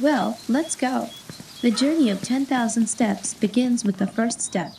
Well, let's go. The journey of 10,000 steps begins with the first step.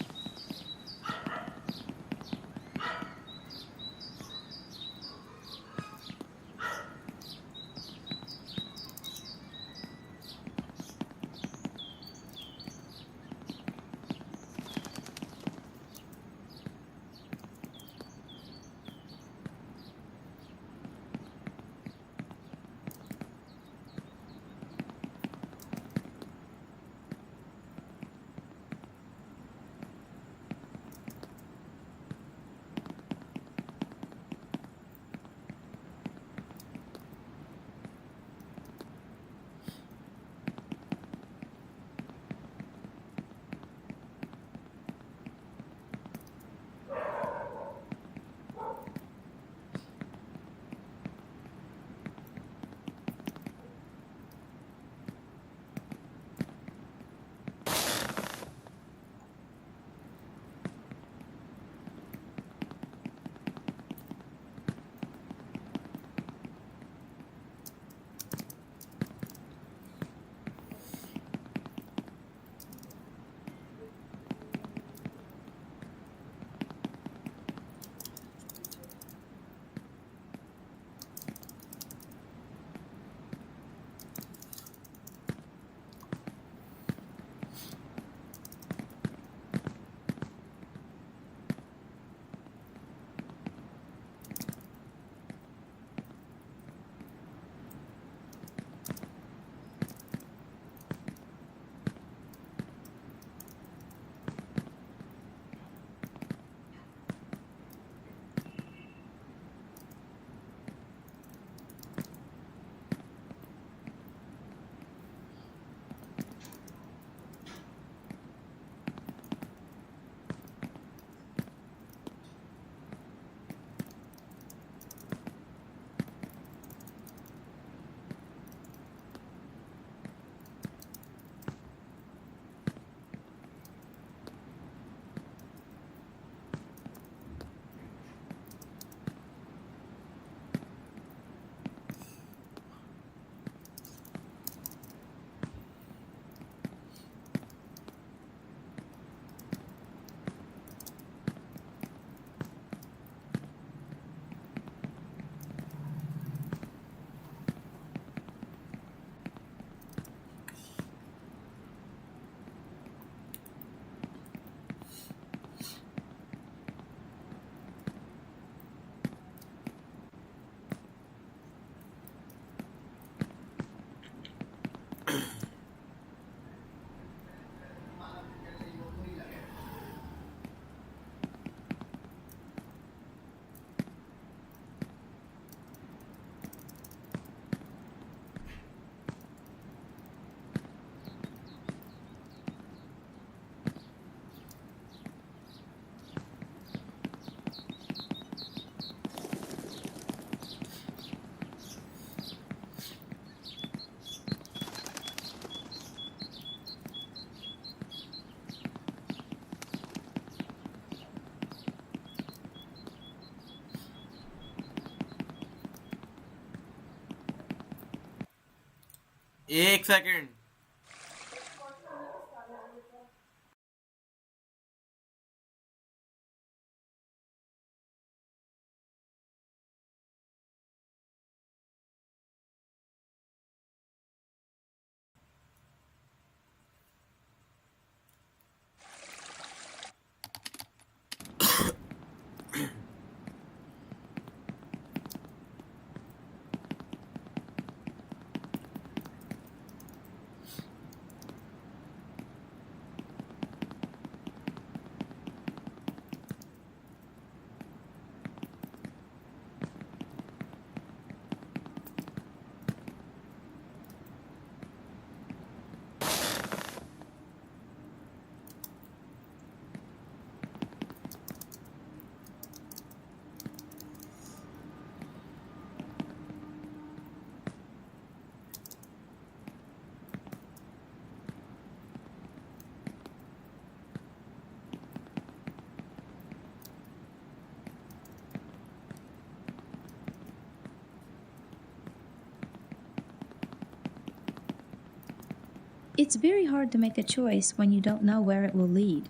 एक second. It's very hard to make a choice when you don't know where it will lead.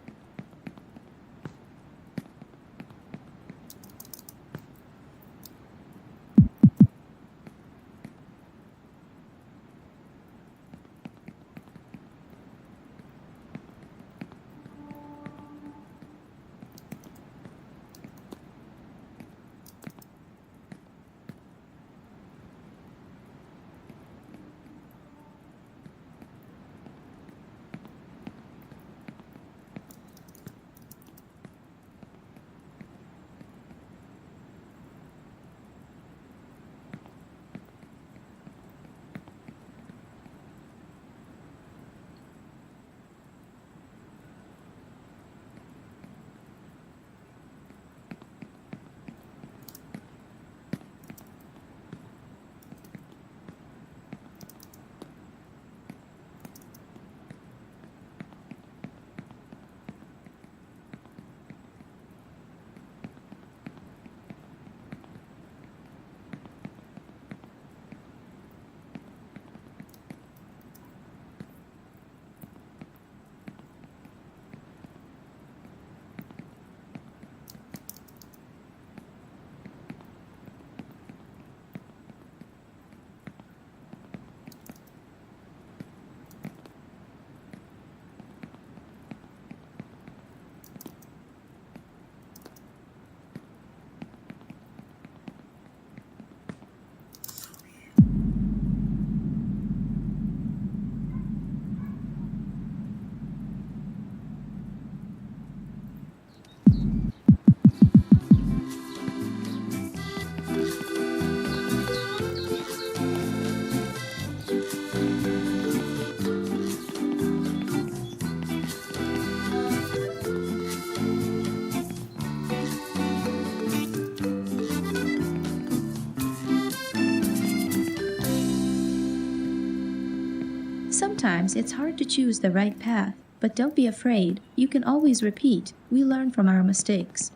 Sometimes it's hard to choose the right path, but don't be afraid. You can always repeat. We learn from our mistakes.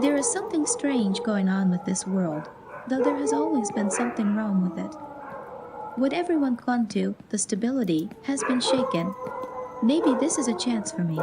There is something strange going on with this world, though there has always been something wrong with it. What everyone clung to, the stability, has been shaken. Maybe this is a chance for me.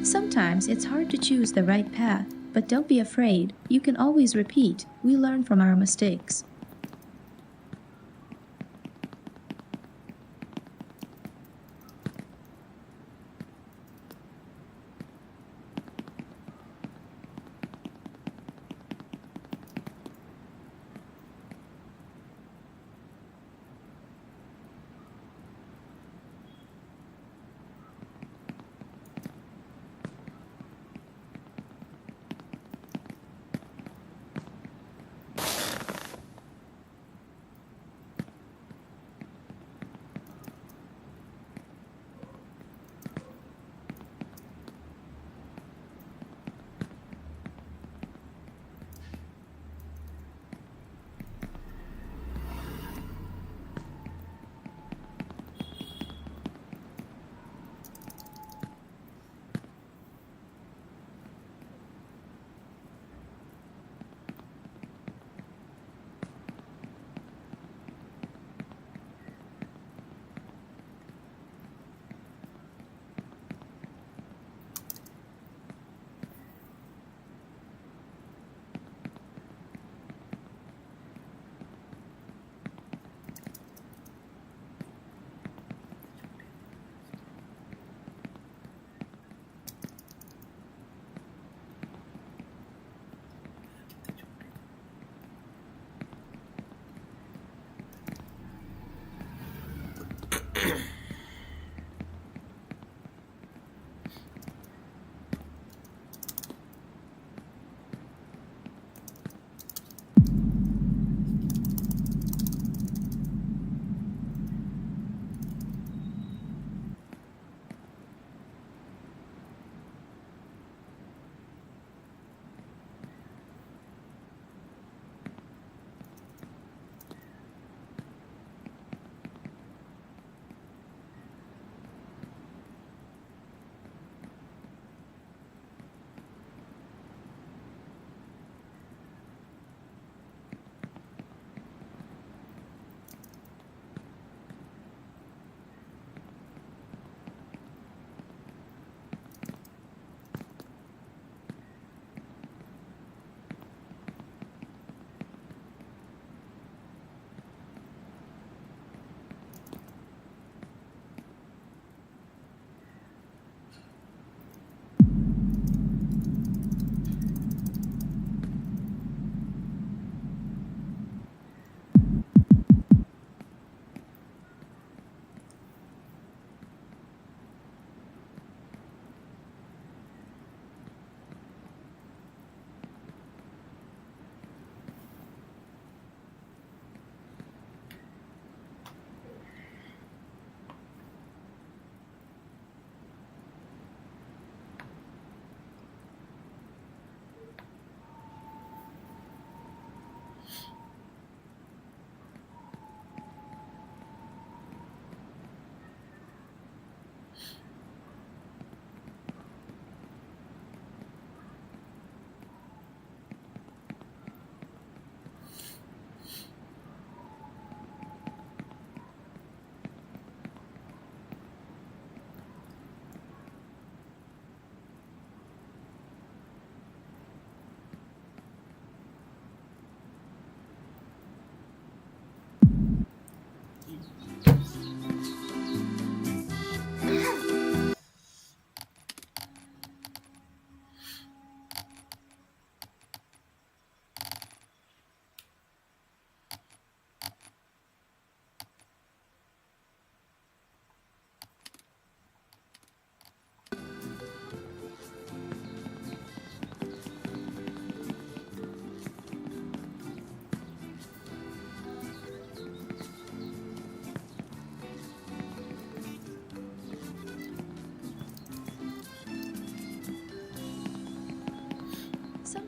Sometimes it's hard to choose the right path, but don't be afraid. You can always repeat. We learn from our mistakes.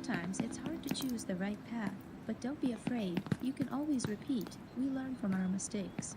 Sometimes it's hard to choose the right path, but don't be afraid, you can always repeat. We learn from our mistakes.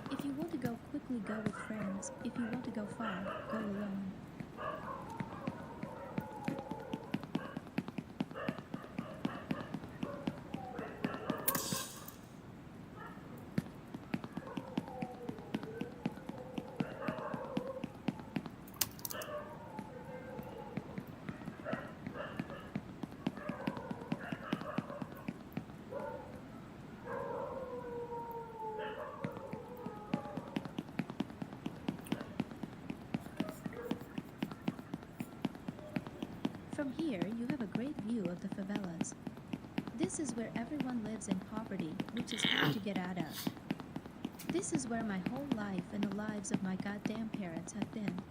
If you want to go quickly, go with friends. If you want to go far, go alone. From here, you have a great view of the favelas. This is where everyone lives in poverty, which is hard to get out of. This is where my whole life and the lives of my goddamn parents have been.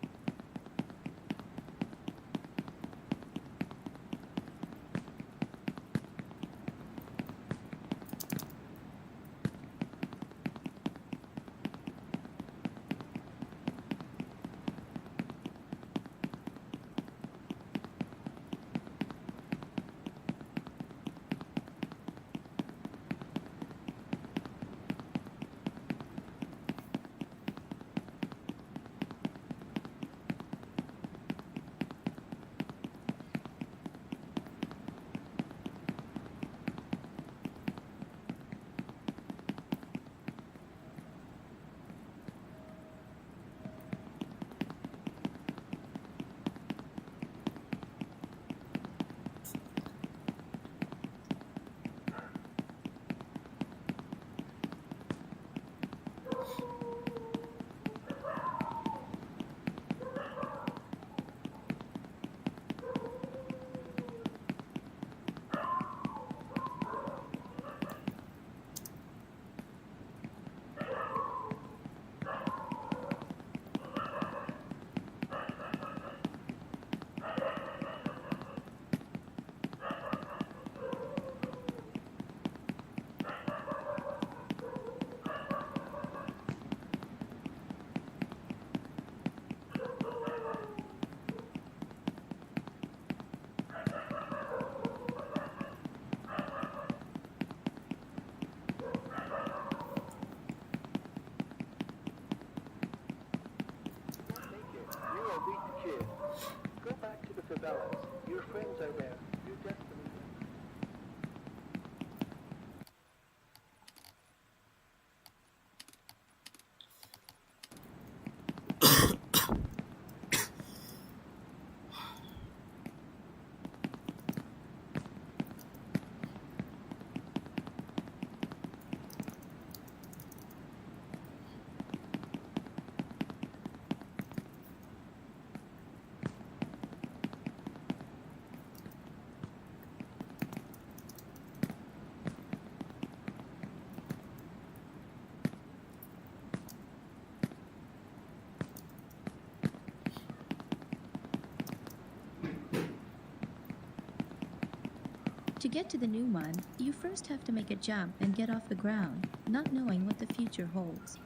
Your friends are there. Your destiny. To get to the new one, you first have to make a jump and get off the ground, not knowing what the future holds.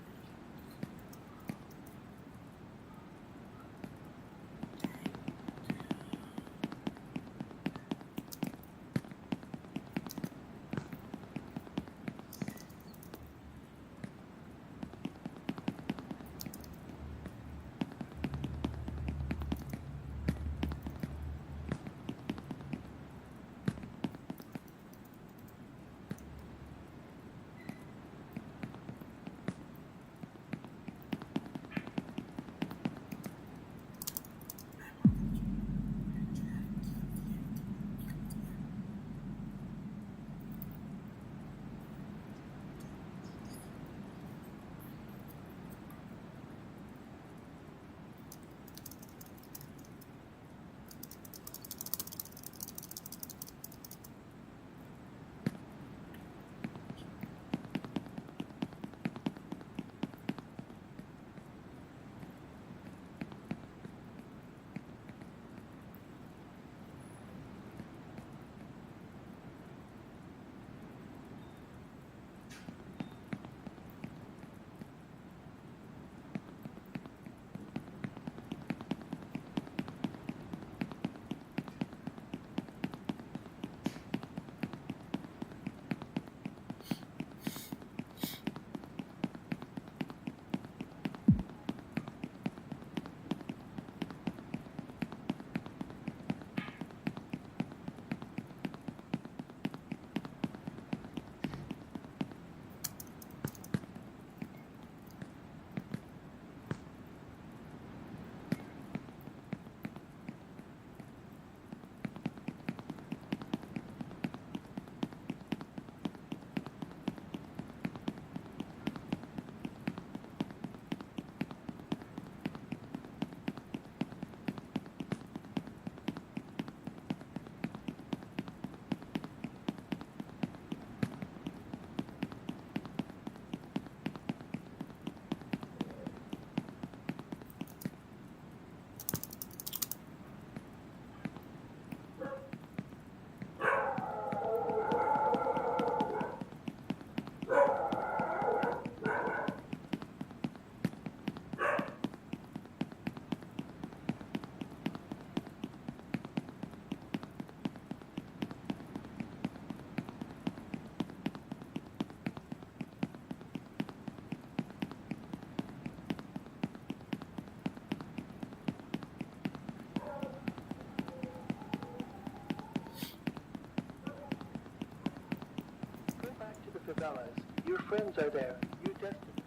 fellas. Your friends are there. You destiny.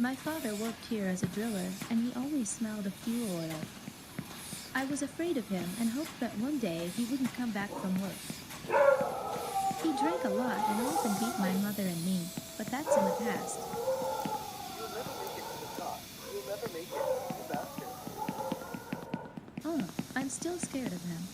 My father worked here as a driller, and he always smelled of fuel oil. I was afraid of him and hoped that one day he wouldn't come back from work. He drank a lot and often beat my mother and me, but that's in the past. You'll never make it to the top. You'll never make it. You bastard. Oh, I'm still scared of him.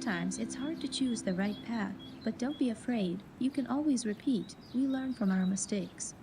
Sometimes it's hard to choose the right path, but don't be afraid. You can always repeat. We learn from our mistakes.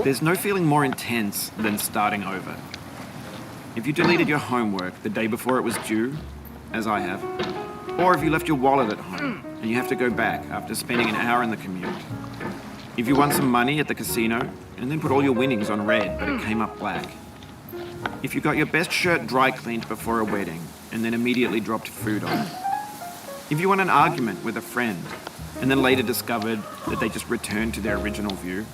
There's no feeling more intense than starting over. If you deleted your homework the day before it was due, as I have, or if you left your wallet at home and you have to go back after spending an hour in the commute. If you won some money at the casino and then put all your winnings on red but it came up black. If you got your best shirt dry cleaned before a wedding and then immediately dropped food on it. If you won an argument with a friend and then later discovered that they just returned to their original view.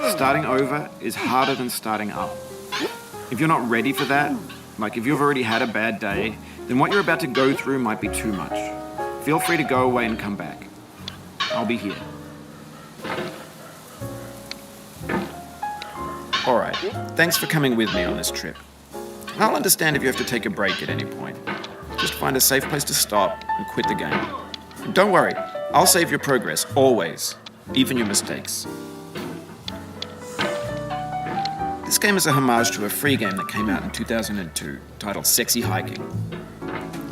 Starting over is harder than starting up. If you're not ready for that, like if you've already had a bad day, then what you're about to go through might be too much. Feel free to go away and come back. I'll be here. Alright, thanks for coming with me on this trip. I'll understand if you have to take a break at any point. Just find a safe place to stop and quit the game. And don't worry, I'll save your progress, always, even your mistakes. This game is a homage to a free game that came out in 2002, titled Sexy Hiking.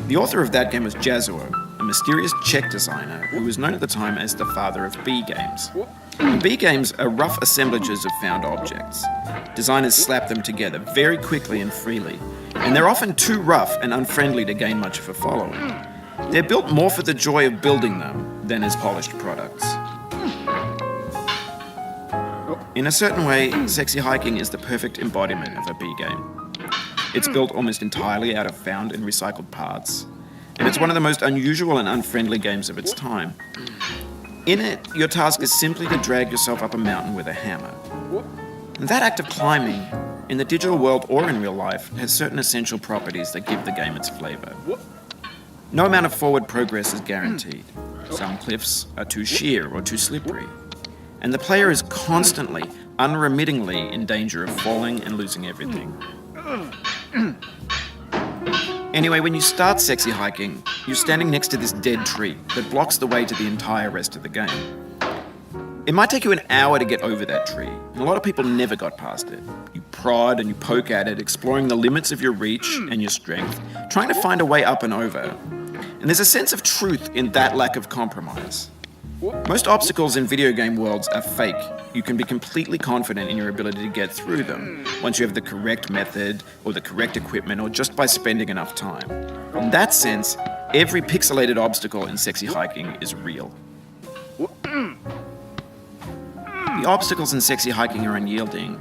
The author of that game was Jazuo, a mysterious Czech designer who was known at the time as the father of B games. B games are rough assemblages of found objects. Designers slap them together very quickly and freely, and they're often too rough and unfriendly to gain much of a following. They're built more for the joy of building them than as polished products. In a certain way, Sexy Hiking is the perfect embodiment of a B game. It's built almost entirely out of found and recycled parts, and it's one of the most unusual and unfriendly games of its time. In it, your task is simply to drag yourself up a mountain with a hammer. And that act of climbing, in the digital world or in real life, has certain essential properties that give the game its flavor. No amount of forward progress is guaranteed. Some cliffs are too sheer or too slippery. And the player is constantly, unremittingly in danger of falling and losing everything. Anyway, when you start sexy hiking, you're standing next to this dead tree that blocks the way to the entire rest of the game. It might take you an hour to get over that tree, and a lot of people never got past it. You prod and you poke at it, exploring the limits of your reach and your strength, trying to find a way up and over. And there's a sense of truth in that lack of compromise. Most obstacles in video game worlds are fake. You can be completely confident in your ability to get through them once you have the correct method or the correct equipment or just by spending enough time. In that sense, every pixelated obstacle in sexy hiking is real. The obstacles in sexy hiking are unyielding,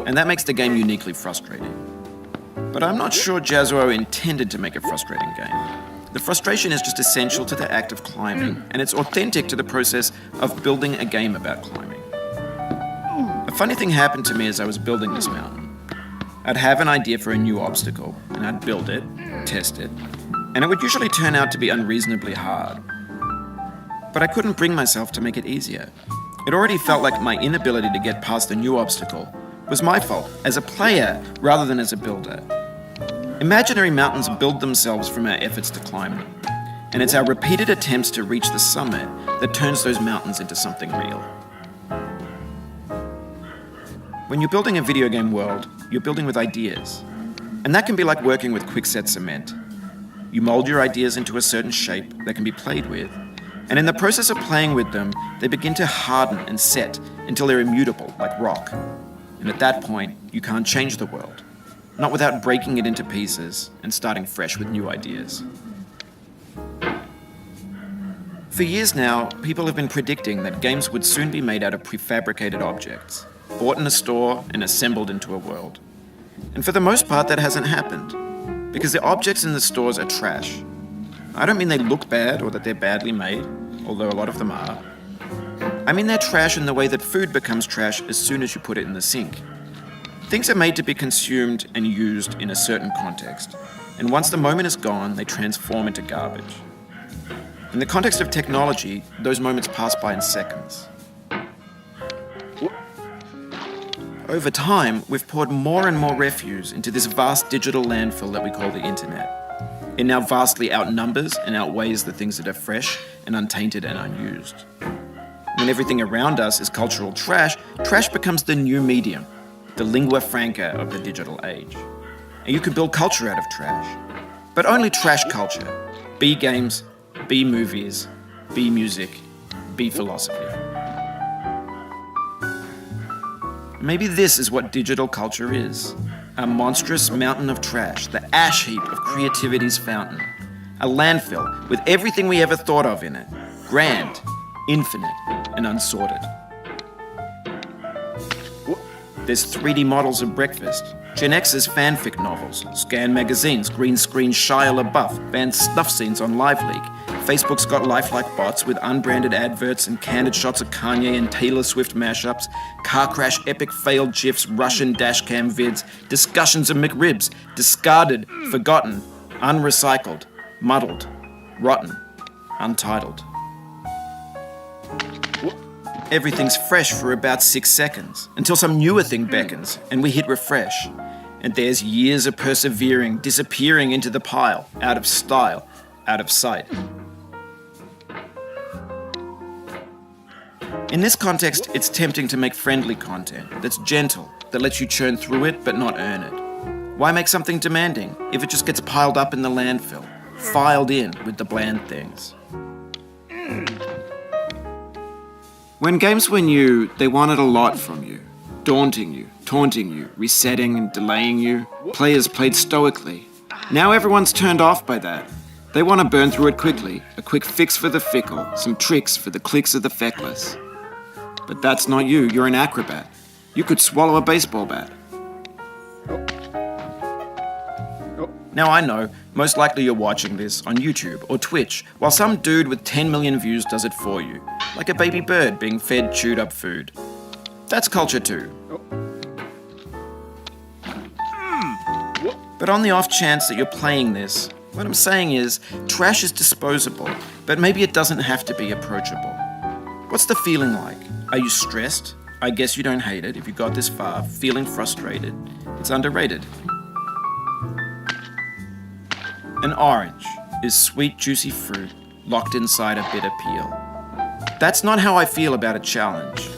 and that makes the game uniquely frustrating. But I'm not sure Jazzuo intended to make a frustrating game. The frustration is just essential to the act of climbing, and it's authentic to the process of building a game about climbing. A funny thing happened to me as I was building this mountain. I'd have an idea for a new obstacle, and I'd build it, test it, and it would usually turn out to be unreasonably hard. But I couldn't bring myself to make it easier. It already felt like my inability to get past a new obstacle was my fault as a player rather than as a builder. Imaginary mountains build themselves from our efforts to climb them, and it's our repeated attempts to reach the summit that turns those mountains into something real. When you're building a video game world, you're building with ideas, and that can be like working with quickset cement. You mold your ideas into a certain shape that can be played with, and in the process of playing with them, they begin to harden and set until they're immutable, like rock. And at that point, you can't change the world. Not without breaking it into pieces and starting fresh with new ideas. For years now, people have been predicting that games would soon be made out of prefabricated objects, bought in a store and assembled into a world. And for the most part, that hasn't happened, because the objects in the stores are trash. I don't mean they look bad or that they're badly made, although a lot of them are. I mean they're trash in the way that food becomes trash as soon as you put it in the sink. Things are made to be consumed and used in a certain context, and once the moment is gone, they transform into garbage. In the context of technology, those moments pass by in seconds. Over time, we've poured more and more refuse into this vast digital landfill that we call the internet. It now vastly outnumbers and outweighs the things that are fresh and untainted and unused. When everything around us is cultural trash, trash becomes the new medium, the lingua franca of the digital age. And you can build culture out of trash, but only trash culture. B games, B movies, B music, B philosophy. Maybe this is what digital culture is. A monstrous mountain of trash, the ash heap of creativity's fountain. A landfill with everything we ever thought of in it. Grand, infinite, and unsorted. There's 3D models of breakfast, Gen X's fanfic novels, scan magazines, green screen Shia LaBeouf, banned snuff scenes on LiveLeak. Facebook's got lifelike bots with unbranded adverts and candid shots of Kanye and Taylor Swift mashups, car crash epic failed GIFs, Russian dashcam vids, discussions of McRibs, discarded, forgotten, unrecycled, muddled, rotten, untitled. Everything's fresh for about 6 seconds, until some newer thing beckons, and we hit refresh. And there's years of persevering, disappearing into the pile, out of style, out of sight. In this context, it's tempting to make friendly content that's gentle, that lets you churn through it but not earn it. Why make something demanding if it just gets piled up in the landfill, filed in with the bland things? When games were new, they wanted a lot from you. Daunting you, taunting you, resetting and delaying you. Players played stoically. Now everyone's turned off by that. They want to burn through it quickly, a quick fix for the fickle, some tricks for the clicks of the feckless. But that's not you, you're an acrobat. You could swallow a baseball bat. Now I know, most likely you're watching this on YouTube or Twitch, while some dude with 10 million views does it for you, like a baby bird being fed chewed up food. That's culture too. But on the off chance that you're playing this, What I'm saying is, trash is disposable, but maybe it doesn't have to be approachable. What's the feeling like? Are you stressed? I guess you don't hate it if you got this far. Feeling frustrated? It's underrated. An orange is sweet, juicy fruit locked inside a bitter peel. That's not how I feel about a challenge.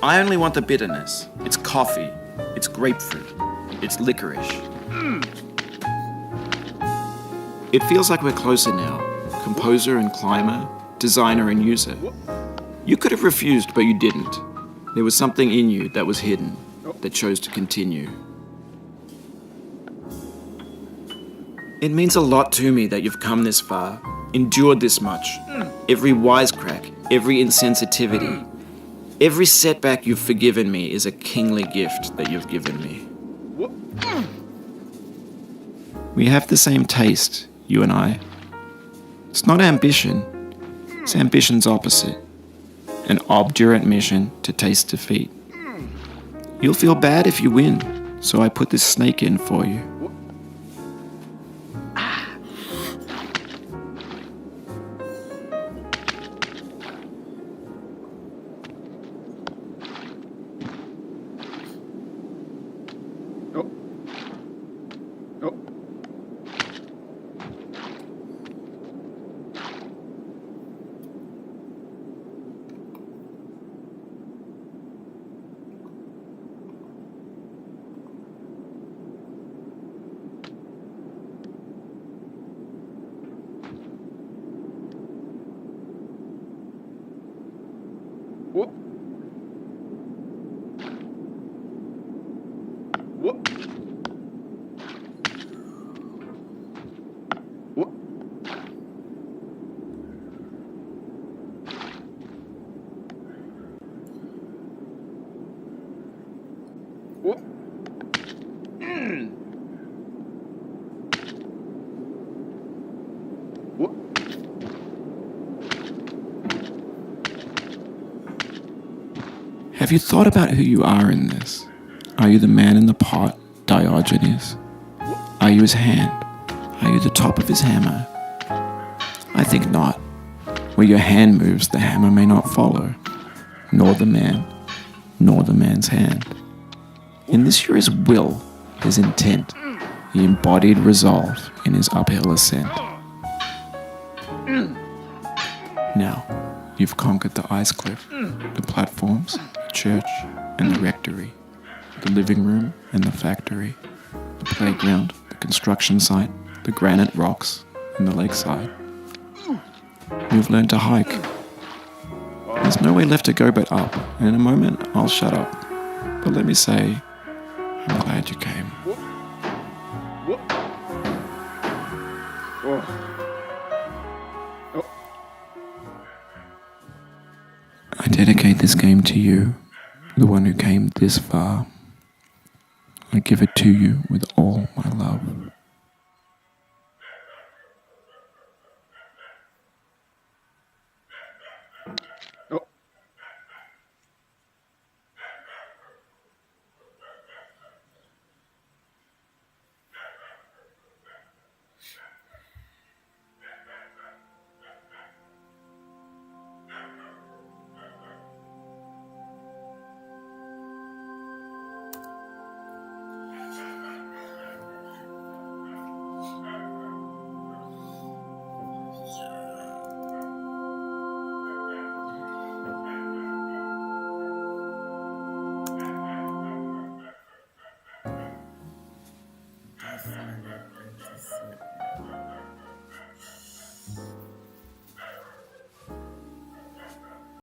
I only want the bitterness. It's coffee. It's grapefruit. It's licorice. It feels like we're closer now. Composer and climber, designer and user. You could have refused, but you didn't. There was something in you that was hidden, that chose to continue. It means a lot to me that you've come this far, endured this much. Every wisecrack, every insensitivity, every setback you've forgiven me is a kingly gift that you've given me. We have the same taste, you and I. It's not ambition, it's ambition's opposite. An obdurate mission to taste defeat. You'll feel bad if you win, so I put this snake in for you. Whoop. Whoop. Whoop. Whoop. Whoop. Have you thought about who you are in this? Are you the man in the pot, Diogenes? Are you his hand? Are you the top of his hammer? I think not. Where your hand moves, the hammer may not follow, nor the man, nor the man's hand. In this you're his will, his intent, the embodied resolve in his uphill ascent. Now, you've conquered the ice cliff, the platforms, the church, and the rectory, the living room and the factory, the playground, the construction site, the granite rocks, and the lakeside. You've learned to hike. There's no way left to go but up, and in a moment I'll shut up. But let me say, I'm glad you came. Whoop. Whoop. Oh. Oh. I dedicate this game to you, the one who came this far. I give it to you with all my love.